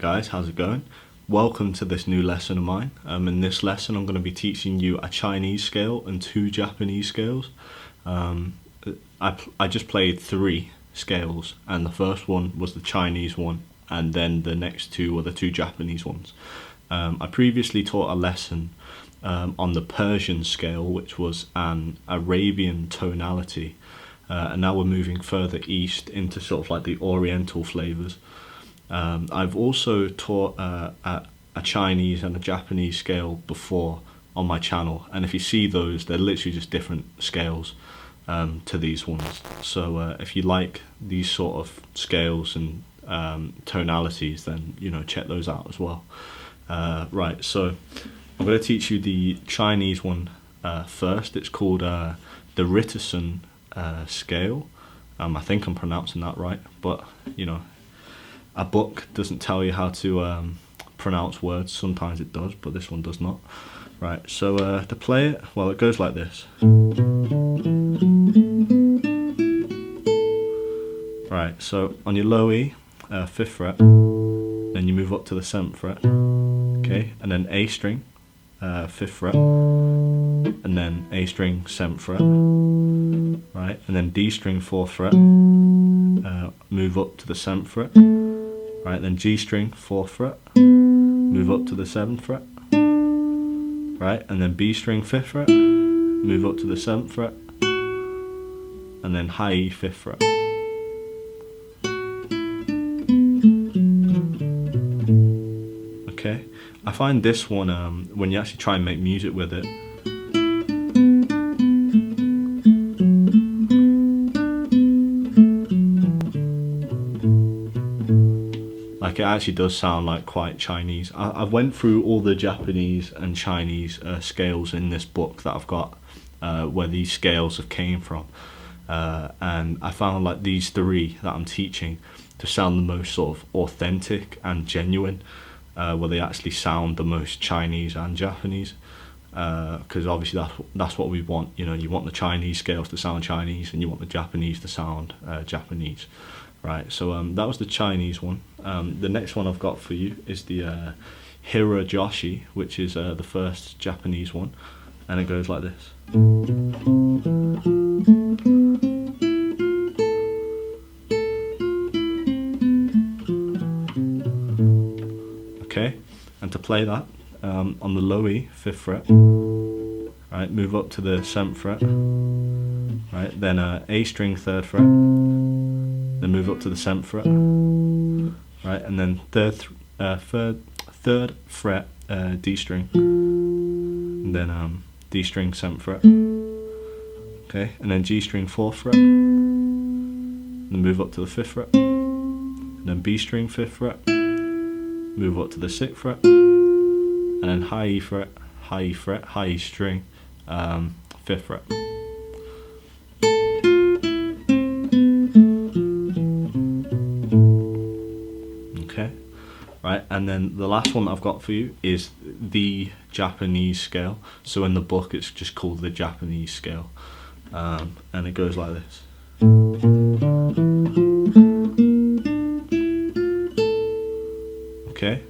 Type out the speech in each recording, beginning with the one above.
Alright guys, how's it going? Welcome to this new lesson of mine. In this lesson I'm going to be teaching you a Chinese scale and two Japanese scales. I just played three scales, and the first one was the Chinese one, and then the next two were the two Japanese ones. I previously taught a lesson on the Persian scale, which was an Arabian tonality, and now we're moving further east into sort of like the Oriental flavours. I've also taught a Chinese and a Japanese scale before on my channel, and if you see those, they're literally just different scales to these ones. So if you like these sort of scales and tonalities, then check those out as well. Right, so I'm going to teach you the Chinese one first. It's called the Ritusen scale. I think I'm pronouncing that right, but a book doesn't tell you how to pronounce words. Sometimes it does, but this one does not. Right, so to play it, well, it goes like this. Right, so on your low E, 5th fret, then you move up to the 7th fret, okay, and then A string, 5th fret, and then A string, 7th fret, right, and then D string, 4th fret, move up to the 7th fret, right, then G string, 4th fret, move up to the 7th fret, right, and then B string, 5th fret, move up to the 7th fret, and then high E, 5th fret. Okay, I find this one, when you actually try and make music with it, like it actually does sound like quite Chinese. I went through all the Japanese and Chinese scales in this book that I've got, where these scales have came from, and I found like these three that I'm teaching to sound the most sort of authentic and genuine, where they actually sound the most Chinese and Japanese, because obviously that's what we want. You want the Chinese scales to sound Chinese, and you want the Japanese to sound Japanese. Right, so that was the Chinese one. The next one I've got for you is the Hirajoshi, which is the first Japanese one, and it goes like this. Okay, and to play that, on the low E, 5th fret, right, move up to the 7th fret, right, then A string, 3rd fret, then move up to the 7th fret, right, and then 3rd fret, D string, and then D string, 7th fret, okay, and then G string, 4th fret, then move up to the 5th fret, and then B string, 5th fret, move up to the 6th fret, and then high E fret, high E fret, high E string, 5th fret. Okay, right, and then the last one that I've got for you is the Japanese scale. So in the book it's just called the Japanese scale, and it goes like this. Okay,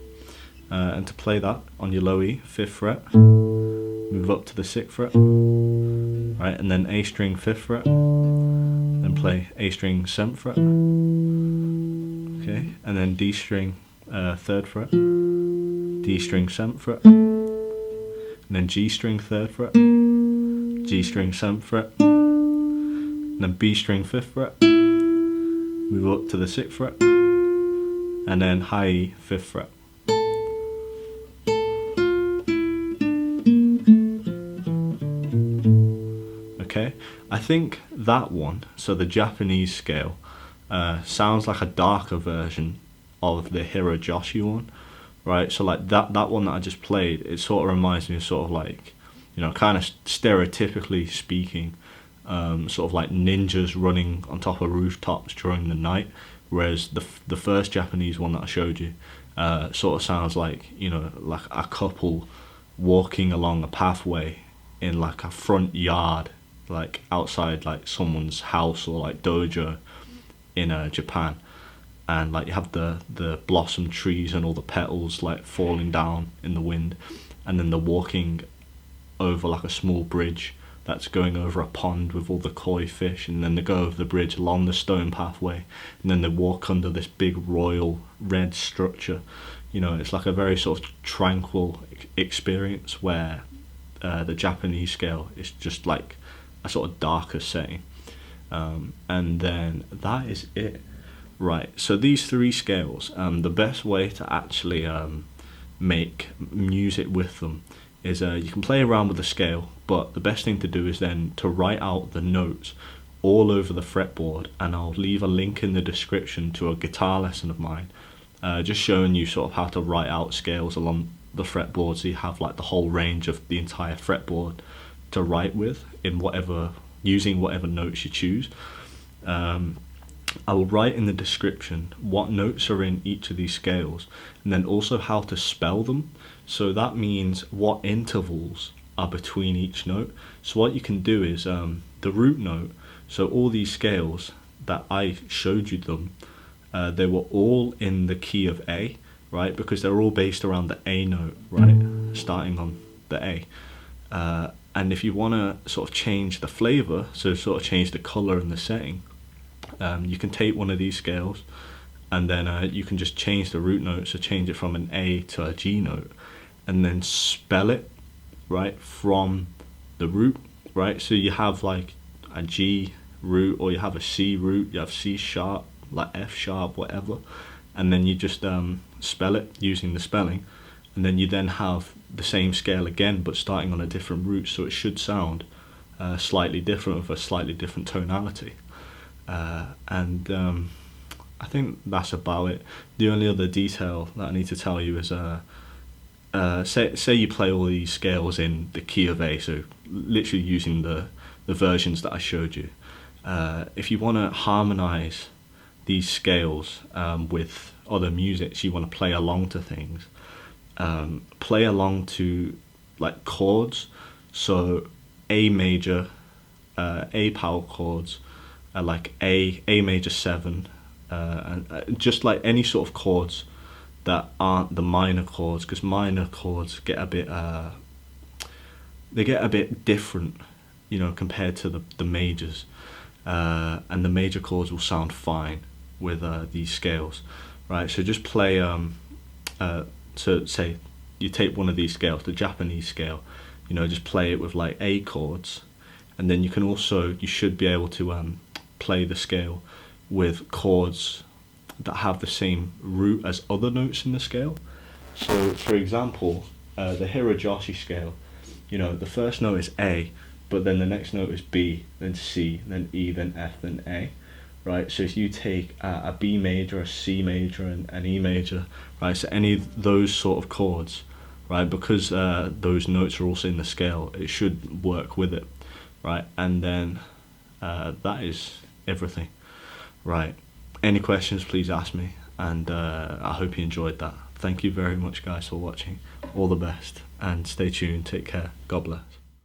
and to play that, on your low E, 5th fret, move up to the 6th fret, right, and then A string, 5th fret, then play A string, 7th fret, okay, and then D string, 3rd fret, D string, 7th fret, and then G string, 3rd fret, G string, 7th fret, and then B string, 5th fret, move up to the 6th fret, and then high E, 5th fret. Okay, I think that one, so the Japanese scale, sounds like a darker version of the Hirajoshi one, right? So like that one that I just played, it sort of reminds me of sort of like, kind of stereotypically speaking, sort of like ninjas running on top of rooftops during the night, whereas the first Japanese one that I showed you sort of sounds like, like a couple walking along a pathway in like a front yard, like outside like someone's house or like dojo in Japan. and like you have the blossom trees and all the petals like falling down in the wind, and then they're walking over like a small bridge that's going over a pond with all the koi fish, and then they go over the bridge along the stone pathway, and then they walk under this big royal red structure. You know, it's like a very sort of tranquil experience where the Japanese scale is just like a sort of darker setting. And then that is it. Right, so these three scales, the best way to actually make music with them is you can play around with the scale, but the best thing to do is then to write out the notes all over the fretboard, and I'll leave a link in the description to a guitar lesson of mine, just showing you sort of how to write out scales along the fretboard, so you have like the whole range of the entire fretboard to write with in whatever, using whatever notes you choose. I will write in the description what notes are in each of these scales, and then also how to spell them. So that means what intervals are between each note. So what you can do is the root note, so all these scales that I showed you them, they were all in the key of A, right? Because they're all based around the A note, right? Starting on the A. And if you want to sort of change the flavor, so sort of change the color and the setting, you can take one of these scales, and then you can just change the root note, so change it from an A to a G note, and then spell it right from the root, right? So you have like a G root, or you have a C root, you have C sharp, like F sharp, whatever, and then you just spell it using the spelling, and then you then have the same scale again but starting on a different root, so it should sound slightly different with a slightly different tonality. And I think that's about it. The only other detail that I need to tell you is say you play all these scales in the key of A, so literally using the versions that I showed you. If you want to harmonize these scales with other music, you want to play along to things, play along to like chords, so A major, A power chords, like A major 7, and just like any sort of chords that aren't the minor chords, because minor chords get a bit they get a bit different, you know, compared to the majors, and the major chords will sound fine with these scales, right? So just play so say you take one of these scales, the Japanese scale, you know, just play it with like A chords, and then you should be able to play the scale with chords that have the same root as other notes in the scale. So for example, the Hirajoshi scale, you know, the first note is A, but then the next note is B, then C, then E, then F, then A, right? So if you take a B major, a C major, and an E major, right, so any of those sort of chords, right, because those notes are also in the scale, it should work with it, right? And then that is everything, right? Any questions, please ask me, and I hope you enjoyed that. Thank you very much, guys, for watching. All the best, and stay tuned. Take care. God bless.